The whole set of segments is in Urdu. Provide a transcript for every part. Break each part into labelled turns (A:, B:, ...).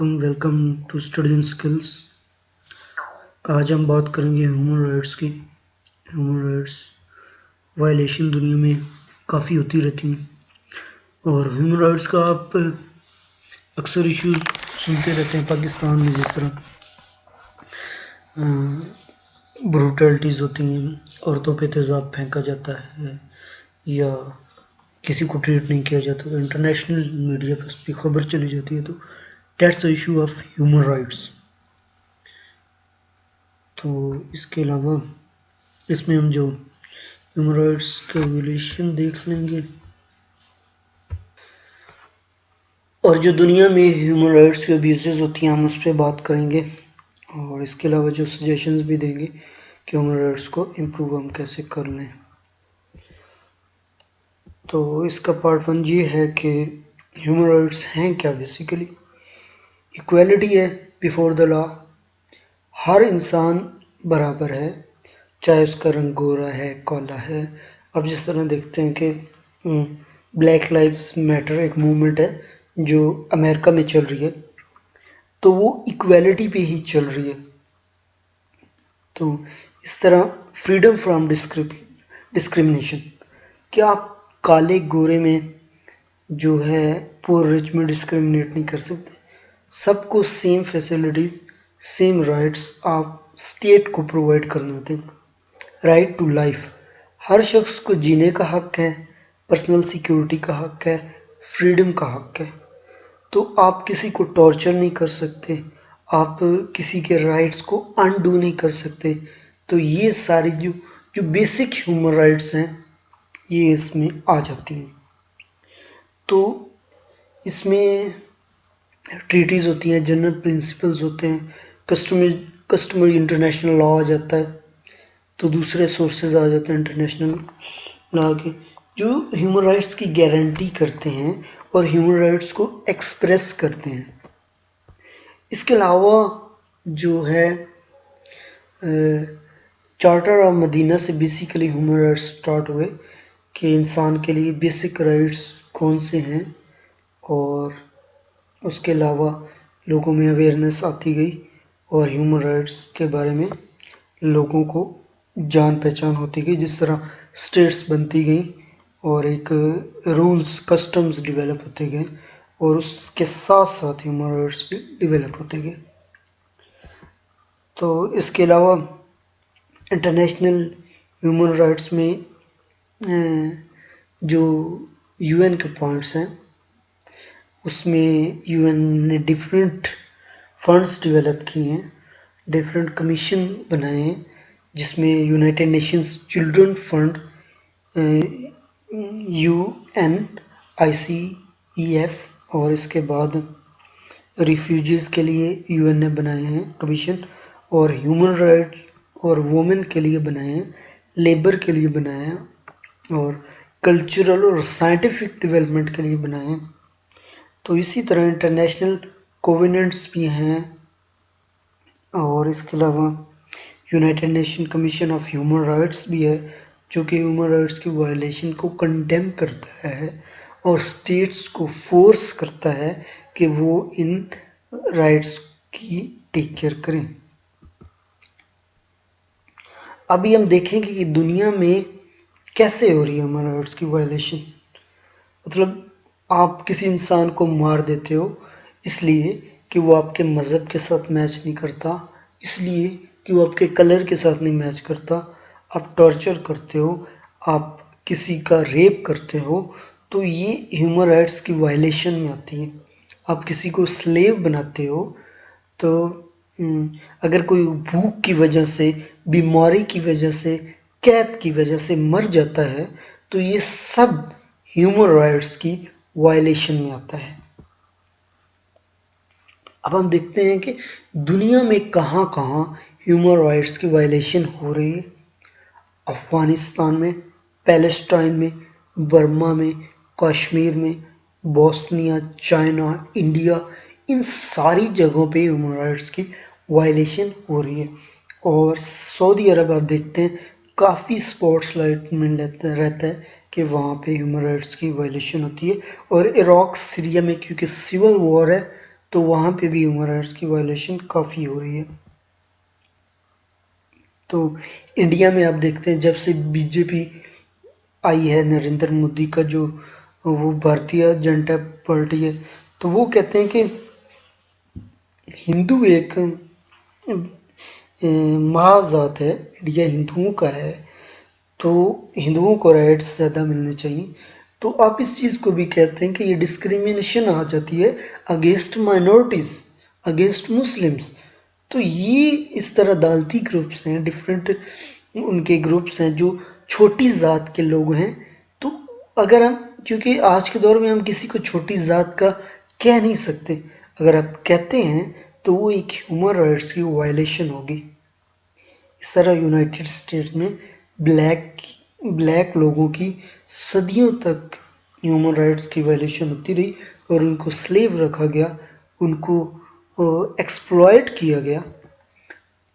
A: Welcome to study and skills. آج ہم بات کریں گے ہیومن رائٹس کی۔ ہیومن رائٹس وائلیشن دنیا میں کافی ہوتی رہتی ہیں، اور ہیومن رائٹس کا آپ اکثر ایشوز سنتے رہتے ہیں پاکستان میں، جس طرح بروٹیلٹیز ہوتی ہیں، عورتوں پہ تیزاب پھینکا جاتا ہے یا کسی کو ٹریٹ نہیں کیا جاتا، تو انٹرنیشنل میڈیا پہ اس کی خبر چلی جاتی ہے، تو that's the issue of human rights. تو اس کے علاوہ اس میں ہم جو ہیومن رائٹس کا ویلیشن دیکھ لیں گے، اور جو دنیا میں ہیومن رائٹس کے ابیوزز ہوتی ہیں ہم اس پہ بات کریں گے، اور اس کے علاوہ جو سجیشنز بھی دیں گے کہ ہیومن رائٹس کو امپروو ہم کیسے کر لیں۔ تو اس کا پارٹ 1 یہ ہے کہ ہیومن رائٹس ہیں کیا۔ بیسیکلی ایکویلٹی ہے بیفور دا لا، ہر انسان برابر ہے، چاہے اس کا رنگ گورا ہے کالا ہے۔ اب جس طرح دیکھتے ہیں کہ بلیک لائفز میٹر ایک موومنٹ ہے جو امریکہ میں چل رہی ہے، تو وہ ایکویلٹی پہ ہی چل رہی ہے۔ تو اس طرح فریڈم فرام ڈسکریمنیشن، کہ آپ کالے گورے میں جو ہے پور رچ میں ڈسکریمنیٹ نہیں کر سکتے، سب کو سیم فیسلٹیز، سیم رائٹس آپ اسٹیٹ کو پرووائڈ کرنا ہوتے ہیں۔ رائٹ ٹو لائف، ہر شخص کو جینے کا حق ہے، پرسنل سیکیورٹی کا حق ہے، فریڈم کا حق ہے۔ تو آپ کسی کو ٹارچر نہیں کر سکتے، آپ کسی کے رائٹس کو انڈو نہیں کر سکتے۔ تو یہ ساری جو بیسک ہیومن رائٹس ہیں یہ اس میں آ جاتی ہیں۔ تو اس میں ٹریٹیز ہوتی ہیں، جنرل پرنسپلز ہوتے ہیں، کسٹمری انٹرنیشنل لا آ جاتا ہے، تو دوسرے سورسز آ جاتے ہیں انٹرنیشنل لا کے جو ہیومن رائٹس کی گارنٹی کرتے ہیں اور ہیومن رائٹس کو ایکسپریس کرتے ہیں۔ اس کے علاوہ جو ہے چارٹر آف مدینہ سے بیسیکلی ہیومن رائٹس سٹارٹ ہوئے کہ انسان کے لیے بیسک رائٹس کون سے ہیں، اور اس کے علاوہ لوگوں میں اویئرنیس آتی گئی اور ہیومن رائٹس کے بارے میں لوگوں کو جان پہچان ہوتی گئی، جس طرح اسٹیٹس بنتی گئیں اور ایک رولز کسٹمز ڈیولپ ہوتے گئے، اور اس کے ساتھ ساتھ ہیومن رائٹس بھی ڈیولپ ہوتے گئے۔ تو اس کے علاوہ انٹرنیشنل ہیومن رائٹس میں جو یو این کے پوائنٹس ہیں، اس میں یو این نے ڈفرینٹ فنڈس ڈیولپ کیے ہیں، ڈفرینٹ کمیشن بنائے ہیں، جس میں United Nations children fund, U N I C E F, اور اس کے بعد ریفیوجیز کے لیے یو این نے بنائے ہیں کمیشن، اور ہیومن رائٹس اور وومن کے لیے بنائے ہیں، لیبر کے لیے بنائے ہیں، اور کلچرل اور سائنٹیفک ڈیولپمنٹ کے لیے بنائے ہیں۔ تو اسی طرح انٹرنیشنل کووننٹس بھی ہیں، اور اس کے علاوہ United nation commission of human rights بھی ہے، جو کہ ہیومن رائٹس کی وائلیشن کو کنڈیم کرتا ہے اور اسٹیٹس کو فورس کرتا ہے کہ وہ ان رائٹس کی ٹیک کیئر کریں۔ ابھی ہم دیکھیں گے کہ دنیا میں کیسے ہو رہی ہے ہیومن رائٹس کی وائلیشن۔ مطلب آپ کسی انسان کو مار دیتے ہو اس لیے کہ وہ آپ کے مذہب کے ساتھ میچ نہیں کرتا، اس لیے کہ وہ آپ کے کلر کے ساتھ نہیں میچ کرتا، آپ ٹارچر کرتے ہو، آپ کسی کا ریپ کرتے ہو، تو یہ ہیومن رائٹس کی وائلیشن میں آتی ہے۔ آپ کسی کو سلیو بناتے ہو، تو اگر کوئی بھوک کی وجہ سے، بیماری کی وجہ سے، قید کی وجہ سے مر جاتا ہے، تو یہ سب ہیومن رائٹس کی وائلیشن میں آتا ہے۔ اب ہم دیکھتے ہیں کہ دنیا میں کہاں کہاں ہیومن رائٹس کی وائلیشن ہو رہی ہے۔ افغانستان میں، پیلسٹائن میں، برما میں، کشمیر میں، بوسنیا، چائنا، انڈیا، ان ساری جگہوں پہ ہیومن رائٹس کی وائلیشن ہو رہی ہے۔ اور سعودی عرب آپ دیکھتے ہیں کافی سپوٹس لائٹ میں رہتا ہے کہ وہاں پہ ہیومن رائٹس کی وائلیشن ہوتی ہے، اور عراق سیریا میں کیونکہ سول وار ہے تو وہاں پہ بھی ہیومن رائٹس کی وائلیشن کافی ہو رہی ہے۔ تو انڈیا میں آپ دیکھتے ہیں جب سے بی جے پی آئی ہے، نریندر مودی کا جو وہ بھارتیہ جنتا پارٹی ہے، تو وہ کہتے ہیں کہ ہندو ایک مہاذات ہے، انڈیا ہندوؤں کا ہے، تو ہندوؤں کو رائٹس زیادہ ملنے چاہیے۔ تو آپ اس چیز کو بھی کہتے ہیں کہ یہ ڈسکریمنیشن آ جاتی ہے اگینسٹ مائنورٹیز، اگینسٹ مسلمس۔ تو یہ اس طرح عدالتی گروپس ہیں، ڈفرینٹ ان کے گروپس ہیں جو چھوٹی ذات کے لوگ ہیں۔ تو اگر ہم، کیونکہ آج کے دور میں ہم کسی کو چھوٹی ذات کا کہہ نہیں سکتے، اگر آپ کہتے ہیں تو وہ ایک ہیومن رائٹس کی وائلیشن ہوگی۔ اس طرح یونائٹڈ اسٹیٹس میں بلیک لوگوں کی صدیوں تک ہیومن رائٹس کی وائلیشن ہوتی رہی اور ان کو سلیو رکھا گیا، ان کو ایکسپلائٹ کیا گیا۔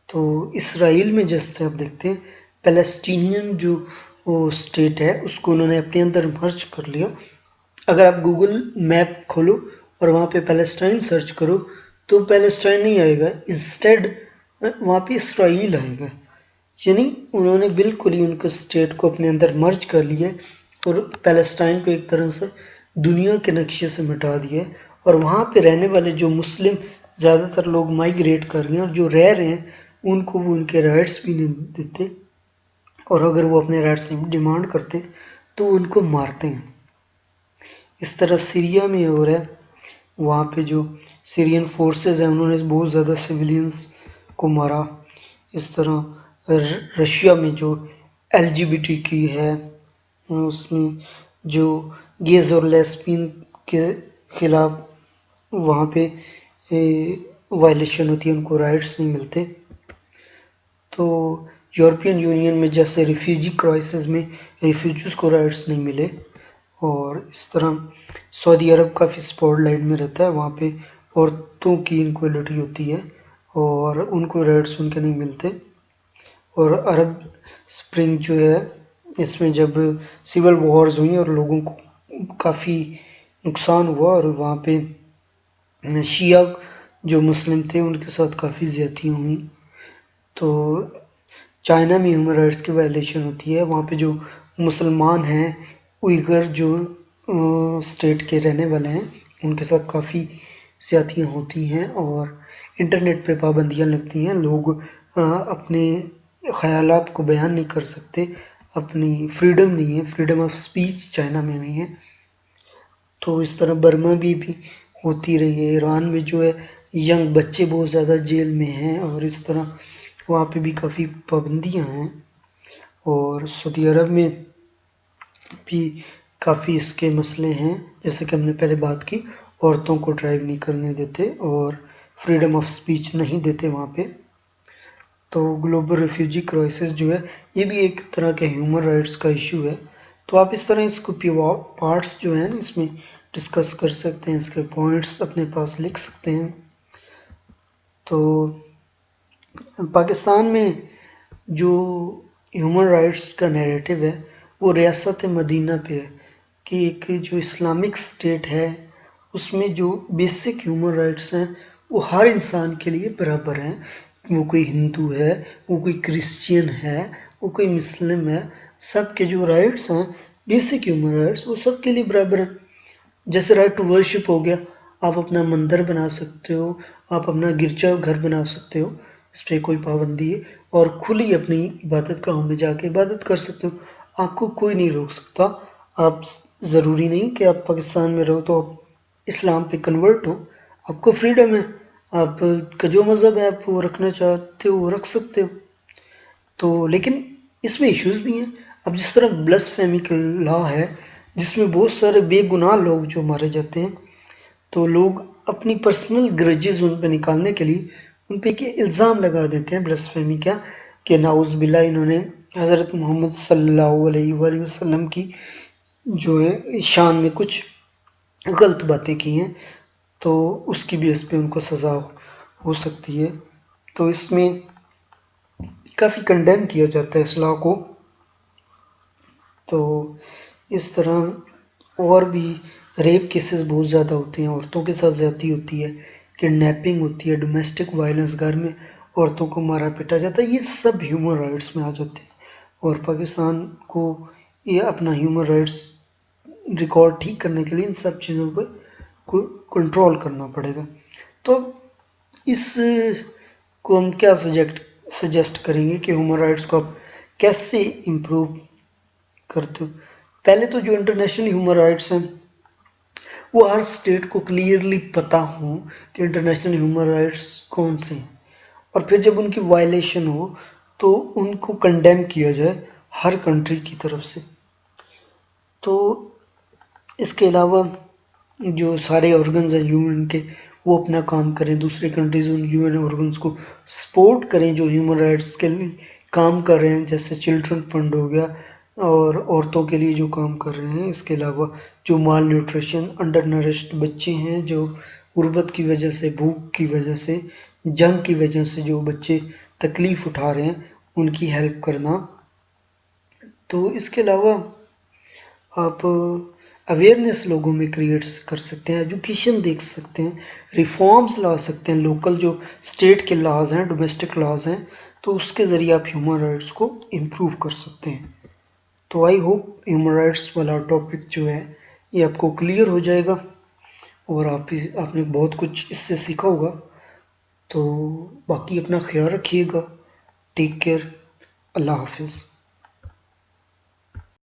A: تو اسرائیل میں جیسے آپ دیکھتے ہیں پیلسٹینین جو اسٹیٹ ہے اس کو انہوں نے اپنے اندر مرج کر لیا۔ اگر آپ گوگل میپ کھولو اور وہاں پہ پیلسٹائن سرچ کرو تو پیلسٹائن نہیں آئے گا، انسٹیڈ وہاں پہ اسرائیل آئے گا۔ یعنی انہوں نے بالکل ہی ان کو اسٹیٹ کو اپنے اندر مرج کر لیا اور پیلسٹائن کو ایک طرح سے دنیا کے نقشے سے مٹا دیا، اور وہاں پہ رہنے والے جو مسلم زیادہ تر لوگ مائیگریٹ کر رہے ہیں اور جو رہ رہے ہیں ان کو وہ ان کے رائٹس بھی نہیں دیتے، اور اگر وہ اپنے رائٹس ڈیمانڈ کرتے تو ان کو مارتے ہیں۔ اس طرح سیریا میں ہو رہا ہے، وہاں پہ جو سیرین فورسز ہیں انہوں نے بہت زیادہ سویلینز کو مارا۔ اس طرح رشیا میں جو LGBT کی ہے، اس میں جو گیز اور لیسبین کے خلاف وہاں پہ وائلیشن ہوتی ہے، ان کو رائٹس نہیں ملتے۔ تو یورپین یونین میں جیسے ریفیوجی کرائسس میں ریفیوجیز کو رائٹس نہیں ملے، اور اس طرح سعودی عرب کافی سپورٹ لائن میں رہتا ہے، وہاں پہ عورتوں کی انکوالٹی ہوتی ہے اور ان کو رائٹس ان کے نہیں ملتے۔ اور عرب سپرنگ جو ہے اس میں جب سول وارز ہوئی اور لوگوں کو کافی نقصان ہوا اور وہاں پہ شیعہ جو مسلم تھے ان کے ساتھ کافی زیادتیاں ہوئیں۔ تو چائنا میں ہیومن رائٹس کی وائلیشن ہوتی ہے، وہاں پہ جو مسلمان ہیں اوئیگر جو اسٹیٹ کے رہنے والے ہیں ان کے ساتھ کافی زیادتیاں ہوتی ہیں، اور انٹرنیٹ پہ پابندیاں لگتی ہیں، لوگ اپنے خیالات کو بیان نہیں کر سکتے، اپنی فریڈم نہیں ہے، فریڈم آف سپیچ چائنا میں نہیں ہے۔ تو اس طرح برما بھی ہوتی رہی ہے، ایران میں جو ہے ینگ بچے بہت زیادہ جیل میں ہیں، اور اس طرح وہاں پہ بھی کافی پابندیاں ہیں۔ اور سعودی عرب میں بھی کافی اس کے مسئلے ہیں، جیسے کہ ہم نے پہلے بات کی، عورتوں کو ڈرائیو نہیں کرنے دیتے اور فریڈم آف سپیچ نہیں دیتے وہاں پہ۔ تو گلوبل ریفیوجی کرائسس جو ہے یہ بھی ایک طرح کے ہیومن رائٹس کا ایشو ہے۔ تو آپ اس طرح اس کو پارٹس جو ہیں اس میں ڈسکس کر سکتے ہیں، اس کے پوائنٹس اپنے پاس لکھ سکتے ہیں۔ تو پاکستان میں جو ہیومن رائٹس کا نیریٹو ہے وہ ریاست مدینہ پہ ہے، کہ ایک جو اسلامک اسٹیٹ ہے اس میں جو بیسک ہیومن رائٹس ہیں وہ ہر انسان کے لیے برابر ہیں، وہ کوئی ہندو ہے، وہ کوئی کرسچین ہے، وہ کوئی مسلم ہے، سب کے جو رائٹس ہیں بیسک ہیومن رائٹس وہ سب کے لیے برابر ہیں۔ جیسے رائٹ ٹو ورشپ ہو گیا، آپ اپنا مندر بنا سکتے ہو، آپ اپنا گرجا گھر بنا سکتے ہو، اس پہ کوئی پابندی ہے، اور کھلی اپنی عبادت گاہوں میں جا کے عبادت کر سکتے ہو، آپ کو کوئی نہیں روک سکتا۔ آپ ضروری نہیں کہ آپ پاکستان میں رہو تو آپ اسلام پہ کنورٹ ہو، آپ کو فریڈم ہے، آپ کا جو مذہب ہے آپ وہ رکھنا چاہتے ہو وہ رکھ سکتے ہو۔ تو لیکن اس میں ایشوز بھی ہیں۔ اب جس طرح بلسفیمی کا لا ہے جس میں بہت سارے بے گناہ لوگ جو مارے جاتے ہیں، تو لوگ اپنی پرسنل گرجز ان پہ نکالنے کے لیے ان پہ ایک الزام لگا دیتے ہیں بلسفیمی کا، کہ نعوذ باللہ انہوں نے حضرت محمد صلی اللہ علیہ وآلہ وسلم کی جو ہے شان میں کچھ غلط باتیں کی ہیں، تو اس کی بیس پہ ان کو سزا ہو سکتی ہے۔ تو اس میں کافی کنڈیم کیا جاتا ہے اس لا کو۔ تو اس طرح اور بھی ریپ کیسز بہت زیادہ ہوتے ہیں، عورتوں کے ساتھ زیادتی ہوتی ہے، کڈنیپنگ ہوتی ہے، ڈومیسٹک وائلنس، گھر میں عورتوں کو مارا پیٹا جاتا ہے، یہ سب ہیومن رائٹس میں آ جاتے ہیں۔ اور پاکستان کو یہ اپنا ہیومن رائٹس ریکارڈ ٹھیک کرنے کے لیے ان سب چیزوں پہ کنٹرول کرنا پڑے گا۔ تو اس کو ہم کیا سجیسٹ کریں گے کہ ہیومن رائٹس کو آپ کیسے امپروو کرتے ہو؟ پہلے تو جو انٹرنیشنل ہیومن رائٹس ہیں وہ ہر اسٹیٹ کو کلیئرلی پتہ ہوں کہ انٹرنیشنل ہیومن رائٹس کون سے ہیں، اور پھر جب ان کی وائلیشن ہو تو ان کو کنڈیم کیا جائے ہر کنٹری کی طرف سے۔ تو اس کے علاوہ جو سارے آرگنز ہیں یو این کے، وہ اپنا کام کریں، دوسری کنٹریز ان یو این آرگنز کو سپورٹ کریں جو ہیومن رائٹس کے لیے کام کر رہے ہیں، جیسے چلڈرن فنڈ ہو گیا، اور عورتوں کے لیے جو کام کر رہے ہیں۔ اس کے علاوہ جو مال نیوٹریشن، انڈر نرشڈ بچے ہیں، جو غربت کی وجہ سے، بھوک کی وجہ سے، جنگ کی وجہ سے جو بچے تکلیف اٹھا رہے ہیں، ان کی ہیلپ کرنا۔ تو اس کے علاوہ آپ اویئرنیس لوگوں میں کریٹ کر سکتے ہیں، ایجوکیشن دیکھ سکتے ہیں، ریفارمز لا سکتے ہیں، لوکل جو اسٹیٹ کے لاز ہیں، ڈومیسٹک لاز ہیں، تو اس کے ذریعے آپ ہیومن رائٹس کو امپروو کر سکتے ہیں۔ تو آئی ہوپ ہیومن رائٹس والا ٹاپک جو ہے یہ آپ کو کلیئر ہو جائے گا، اور آپ نے بہت کچھ اس سے سیکھا ہوگا۔ تو باقی اپنا خیال رکھیے گا، ٹیک کیئر، اللہ حافظ۔